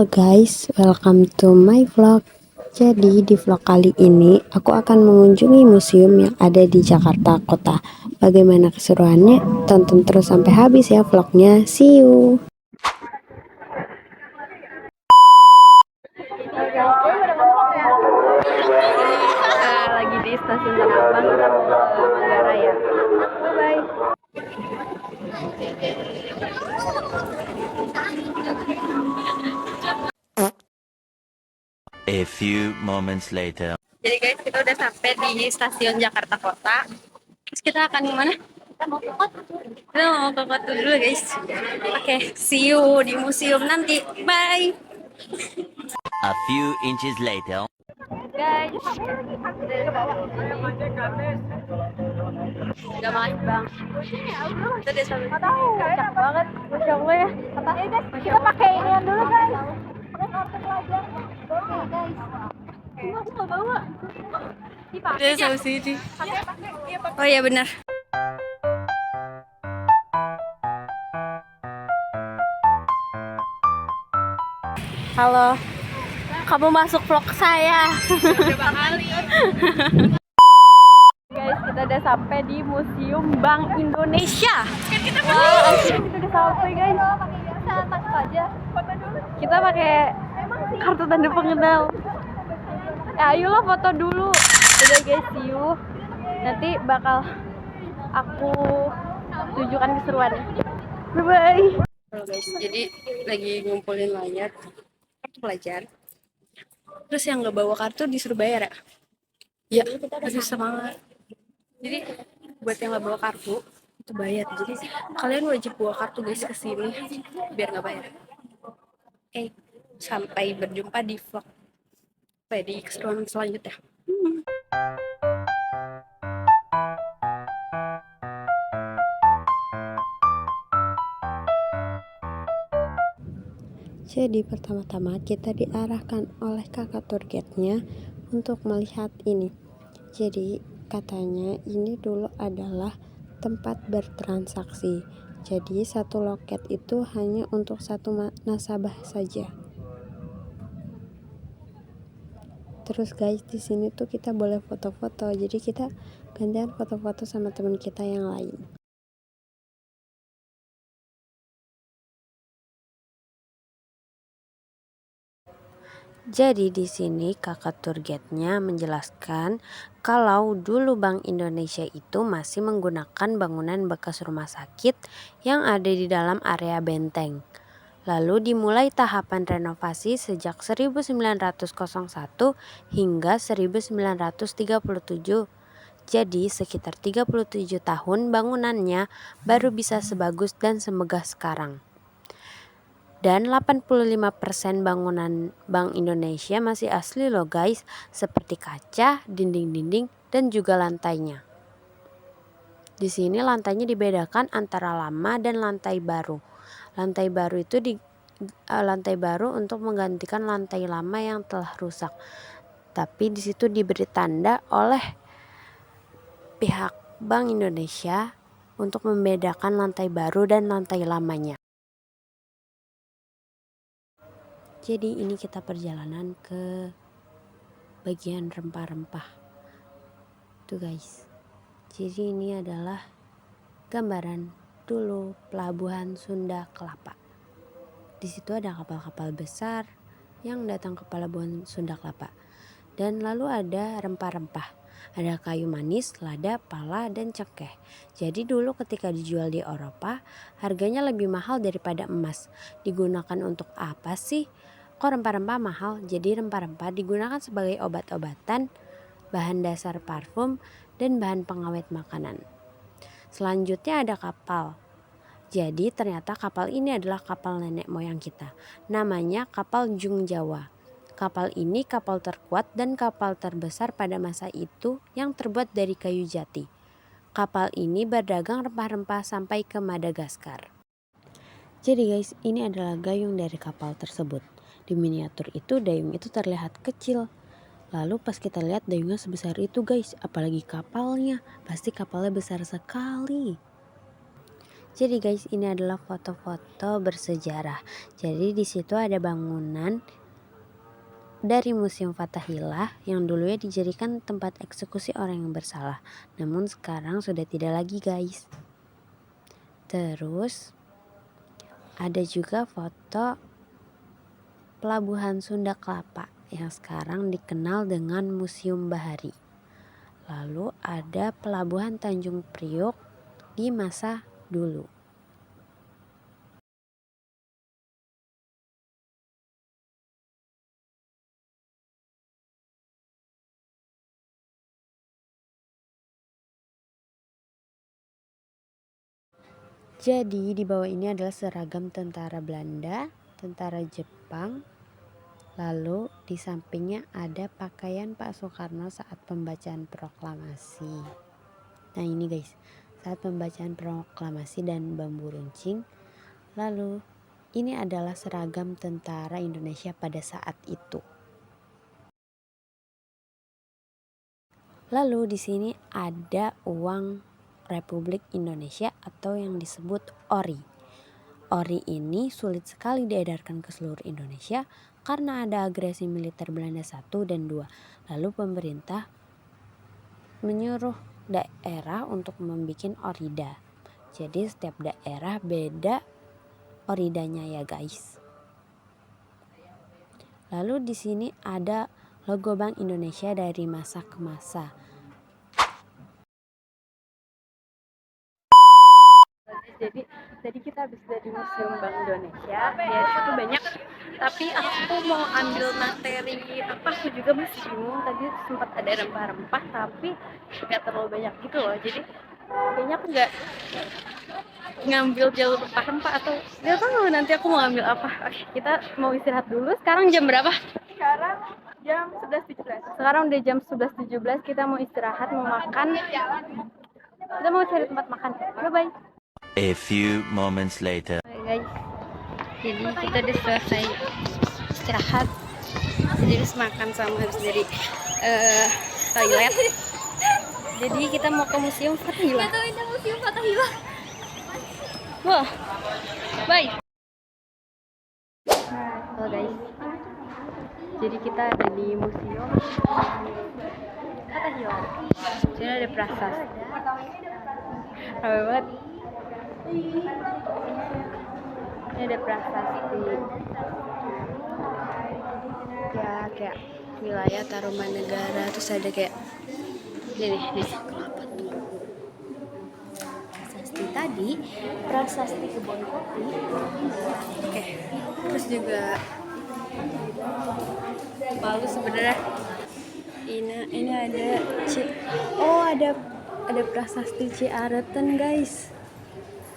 Halo guys, welcome to my vlog. Jadi di vlog kali ini aku akan mengunjungi museum yang ada di Jakarta Kota. Bagaimana keseruannya? Tonton terus sampai habis ya vlognya. See you. Lagi di stasiun Tanah Abang, kita mau ke Manggarai ya. Bye bye. A few moments later. Jadi guys, kita udah sampai di stasiun Jakarta Kota. Terus kita akan kemana? Kita mau ke kota. Kita mau ke kota dulu guys. Oke, see you di museum nanti. Bye. A few inches later. Guys, udah main bang. Kita udah sampai. Kocak banget, masya Allah ya. Kita pakai inian dulu guys. Pakai kartu pelajar. Oke guys. Cuma aku nggak bawa. Udah sampai sini. Oh iya benar. Halo, kamu masuk vlog saya. Guys, kita udah sampai di Museum Bank Indonesia. Wah, akhirnya kita udah sampai guys. Kita pakai kartu tanda pengenal. Ayolah foto dulu. Udah guys, see you. Nanti bakal aku tunjukkan keseruannya. Bye bye. Halo guys, jadi lagi ngumpulin layar kartu pelajar. Terus yang nggak bawa kartu disuruh bayar ya? Ya, harus semangat. Jadi buat yang nggak bawa kartu itu bayar. Jadi kalian wajib bawa kartu guys ke sini biar nggak bayar. Oke, sampai berjumpa di vlog di keseruan selanjutnya. Jadi pertama-tama kita diarahkan oleh kakak tour guide-nya untuk melihat ini. Jadi katanya ini dulu adalah tempat bertransaksi. Jadi satu loket itu hanya untuk satu nasabah saja. Terus guys, di sini tuh kita boleh foto-foto. Jadi kita gantian foto-foto sama teman kita yang lain. Jadi di sini kakak tour guide-nya menjelaskan kalau dulu Bank Indonesia itu masih menggunakan bangunan bekas rumah sakit yang ada di dalam area benteng. Lalu dimulai tahapan renovasi sejak 1901 hingga 1937. Jadi sekitar 37 tahun bangunannya baru bisa sebagus dan semegah sekarang. Dan 85% bangunan Bank Indonesia masih asli loh guys, seperti kaca, dinding-dinding, dan juga lantainya. Di sini lantainya dibedakan antara lama dan lantai baru. Lantai baru itu lantai baru untuk menggantikan lantai lama yang telah rusak. Tapi di situ diberi tanda oleh pihak Bank Indonesia untuk membedakan lantai baru dan lantai lamanya. Jadi ini kita perjalanan ke bagian rempah-rempah. Tuh guys. Jadi ini adalah gambaran dulu pelabuhan Sunda Kelapa. Di situ ada kapal-kapal besar yang datang ke pelabuhan Sunda Kelapa. Dan lalu ada rempah-rempah. Ada kayu manis, lada, pala, dan cengkeh. Jadi dulu ketika dijual di Eropa, harganya lebih mahal daripada emas. Digunakan untuk apa sih? Kok rempah-rempah mahal? Jadi rempah-rempah digunakan sebagai obat-obatan, bahan dasar parfum, dan bahan pengawet makanan. Selanjutnya ada kapal. Jadi ternyata kapal ini adalah kapal nenek moyang kita. Namanya kapal Jung Jawa. Kapal ini kapal terkuat dan kapal terbesar pada masa itu yang terbuat dari kayu jati. Kapal ini berdagang rempah-rempah sampai ke Madagaskar. Jadi guys, ini adalah gayung dari kapal tersebut. Di miniatur itu dayung itu terlihat kecil. Lalu pas kita lihat dayungnya sebesar itu guys, apalagi kapalnya, pasti kapalnya besar sekali. Jadi guys, ini adalah foto-foto bersejarah. Jadi di situ ada bangunan dari Museum Fathahillah yang dulunya dijadikan tempat eksekusi orang yang bersalah. Namun sekarang sudah tidak lagi guys. Terus ada juga foto Pelabuhan Sunda Kelapa yang sekarang dikenal dengan Museum Bahari. Lalu ada Pelabuhan Tanjung Priok di masa dulu. Jadi di bawah ini adalah seragam tentara Belanda, tentara Jepang. Lalu di sampingnya ada pakaian Pak Soekarno saat pembacaan proklamasi. Nah ini guys, saat pembacaan proklamasi dan bambu runcing. Lalu ini adalah seragam tentara Indonesia pada saat itu. Lalu di sini ada uang Republik Indonesia atau yang disebut ORI. ORI ini sulit sekali diedarkan ke seluruh Indonesia karena ada agresi militer Belanda 1 dan 2. Lalu pemerintah menyuruh daerah untuk membuat orida. Jadi setiap daerah beda oridanya ya guys. Lalu di sini ada logo Bank Indonesia dari masa ke masa. Jadi kita habis dari Museum Bank Indonesia, ya itu banyak, tapi aku mau ambil materi apa, aku juga masih bingung. Tadi sempat ada rempah-rempah tapi nggak terlalu banyak gitu loh, jadi kayaknya aku nggak ngambil jalur rempah-rempah atau nggak tahu nanti aku mau ambil apa. Oke, kita mau istirahat dulu. Sekarang jam berapa? Sekarang jam 11.17. Sekarang udah jam 11.17, kita mau istirahat, mau makan, kita mau cari tempat makan. Bye-bye. A few moments later. Oke guys, jadi kita udah selesai istirahat, jadi habis makan sama habis dari toilet. Jadi kita mau ke Museum Fathahillah. Wah, bye. Halo guys, jadi kita ada di Museum Fathahillah. Sini ada prasasti. Ramai banget. Ini ada prasasti ya, kayak wilayah Tarumanegara, terus ada kayak ini nih kelapa tuh. Prasasti tadi, prasasti kebun kopi. Oke, terus juga malu sebenarnya. Ini ada ada prasasti Ciaretan guys.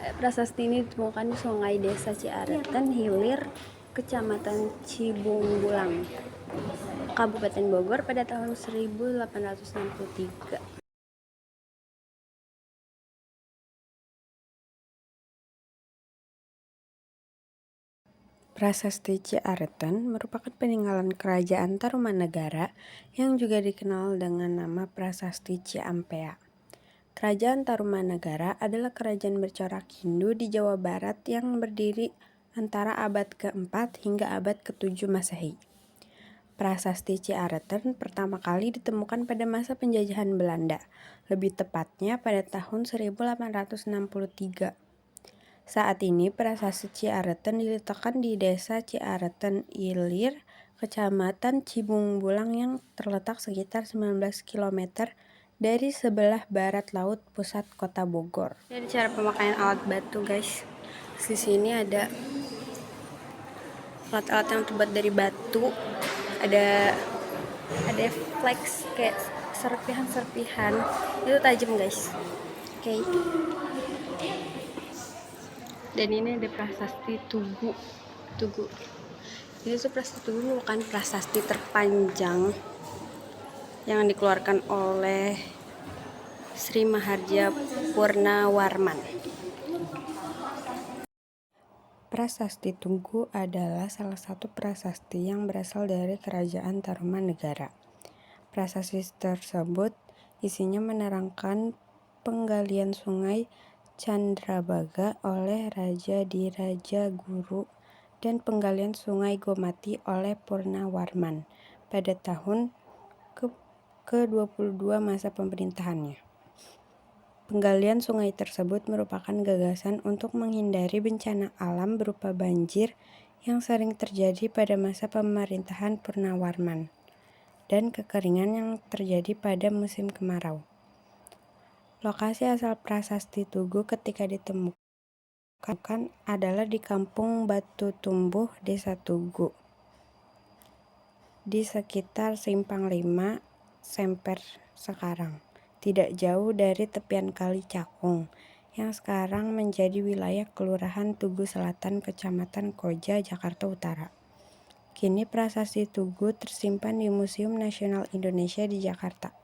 Prasasti ini ditemukan di Sungai Desa Ciaretan Hilir, Kecamatan Cibungbulang, Kabupaten Bogor pada tahun 1863. Prasasti Ciaretan merupakan peninggalan kerajaan Tarumanegara yang juga dikenal dengan nama Prasasti Ciampea. Kerajaan Tarumanegara adalah kerajaan bercorak Hindu di Jawa Barat yang berdiri antara abad ke-4 hingga abad ke-7 Masehi. Prasasti Ciaretan pertama kali ditemukan pada masa penjajahan Belanda, lebih tepatnya pada tahun 1863. Saat ini Prasasti Ciaretan diletakkan di Desa Ciaretan Ilir, Kecamatan Cibungbulang yang terletak sekitar 19 km dari sebelah barat laut pusat kota Bogor. Ini cara pemakaian alat batu guys. Di sini ada alat-alat yang terbuat dari batu. Ada flex kayak serpihan-serpihan. Itu tajam guys. Oke. Dan ini ada prasasti Tugu. Ini tuh prasasti Tugu merupakan prasasti terpanjang yang dikeluarkan oleh Sri Maharja Purnawarman. Prasasti Tugu adalah salah satu prasasti yang berasal dari Kerajaan Tarumanegara. Prasasti tersebut isinya menerangkan penggalian sungai Candrabaga oleh Raja Diraja Guru dan penggalian Sungai Gomati oleh Purnawarman pada tahun ke-22 masa pemerintahannya. Penggalian sungai tersebut merupakan gagasan untuk menghindari bencana alam berupa banjir yang sering terjadi pada masa pemerintahan Purnawarman dan kekeringan yang terjadi pada musim kemarau. Lokasi asal prasasti Tugu ketika ditemukan adalah di Kampung Batu Tumbuh, Desa Tugu, di sekitar Simpang 5, Semper sekarang, tidak jauh dari tepian Kali Cakung, yang sekarang menjadi wilayah Kelurahan Tugu Selatan, Kecamatan Koja, Jakarta Utara. Kini prasasti Tugu tersimpan di Museum Nasional Indonesia di Jakarta.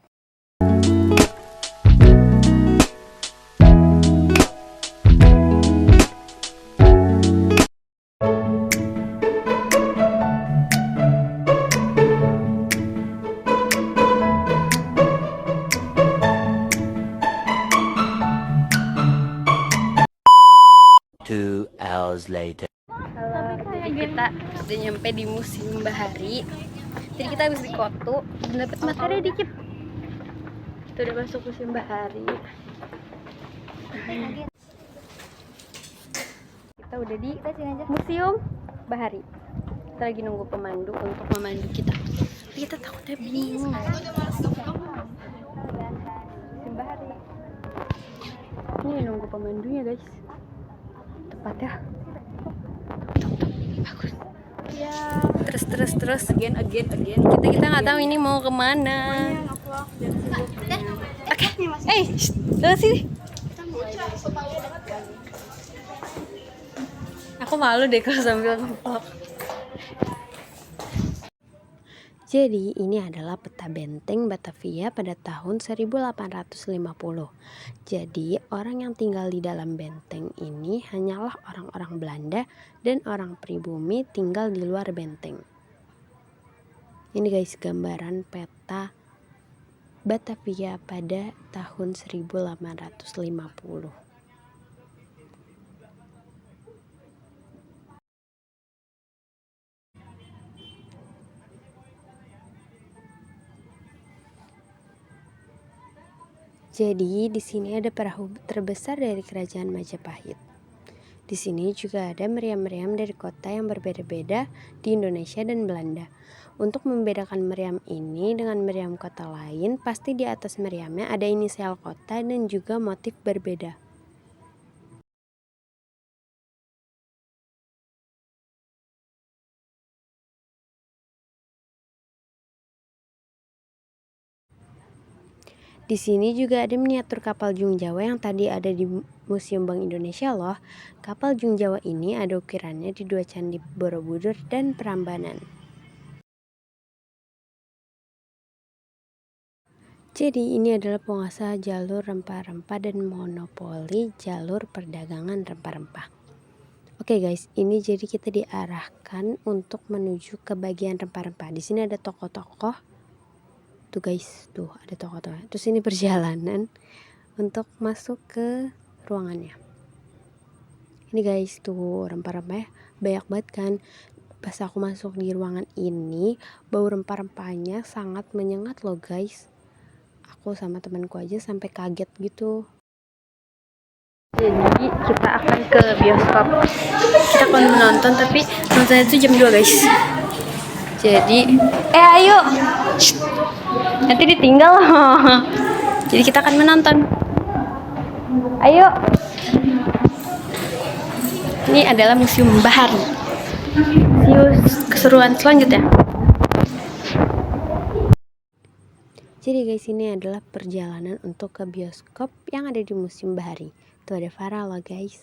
Two hours later. Halo, jadi kita udah nyampe di Museum Bahari. Jadi kita habis di Kotu dan dapat materi dikit. Kita udah masuk Museum Bahari. Kita udah di Museum Bahari. Kita lagi nunggu pemandu untuk memandu kita. Tapi kita takutnya bingung. Museum Bahari. Ini nunggu pemandunya, guys. Tepat ya. Bagus. Ya. Terus again. Kita nggak tahu ini mau kemana. Oke. Datang sini. Aku malu deh kalau sambil ngevlog. Jadi ini adalah peta benteng Batavia pada tahun 1850. Jadi orang yang tinggal di dalam benteng ini hanyalah orang-orang Belanda dan orang pribumi tinggal di luar benteng. Ini guys gambaran peta Batavia pada tahun 1850. Jadi di sini ada perahu terbesar dari Kerajaan Majapahit. Di sini juga ada meriam-meriam dari kota yang berbeda-beda di Indonesia dan Belanda. Untuk membedakan meriam ini dengan meriam kota lain, pasti di atas meriamnya ada inisial kota dan juga motif berbeda. Di sini juga ada miniatur kapal Jung Jawa yang tadi ada di Museum Bank Indonesia loh. Kapal Jung Jawa ini ada ukirannya di dua candi Borobudur dan Prambanan. Jadi ini adalah penguasa jalur rempah-rempah dan monopoli jalur perdagangan rempah-rempah. Oke guys, ini jadi kita diarahkan untuk menuju ke bagian rempah-rempah. Di sini ada tokoh-tokoh. Tuh guys, tuh ada tokoh-tokoh. Terus ini perjalanan untuk masuk ke ruangannya. Ini guys, tuh rempah-rempahnya banyak banget kan. Pas aku masuk di ruangan ini, bau rempah-rempahnya sangat menyengat loh guys. Aku sama temanku aja sampai kaget gitu. Jadi kita akan ke bioskop. Kita akan menonton tapi nontonnya itu jam 2 guys. Jadi ayo. Nanti ditinggal loh. Jadi kita akan menonton. Ayo. Ini adalah Museum Bahari. Keseruan selanjutnya. Jadi guys, ini adalah perjalanan untuk ke bioskop yang ada di Museum Bahari. Tuh ada Farah loh guys.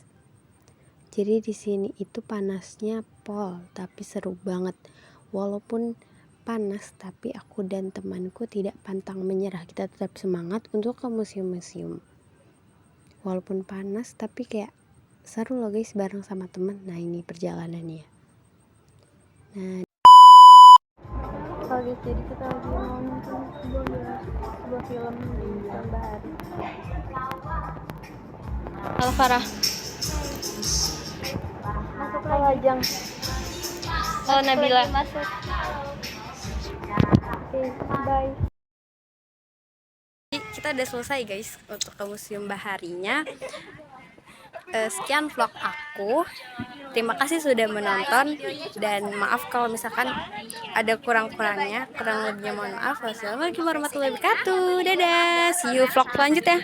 Jadi di sini itu panasnya pol, tapi seru banget. Walaupun panas, tapi aku dan temanku tidak pantang menyerah. Kita tetap semangat untuk ke museum-museum. Walaupun panas, tapi kayak seru loh guys bareng sama teman. Nah ini perjalanannya. Nah, Guys, jadi kita lagi nonton sebuah film di Museum Bahari. Halo Farah. Halo Ajeng. Halo Nabila. Oke, bye. Kita udah selesai guys untuk ke Museum Baharinya. Sekian vlog aku. Terima kasih sudah menonton dan maaf kalau misalkan ada kurang-kurangnya, kurang lebihnya mohon maaf. Wassalamualaikum warahmatullahi wabarakatuh. Dadah, see you vlog selanjutnya.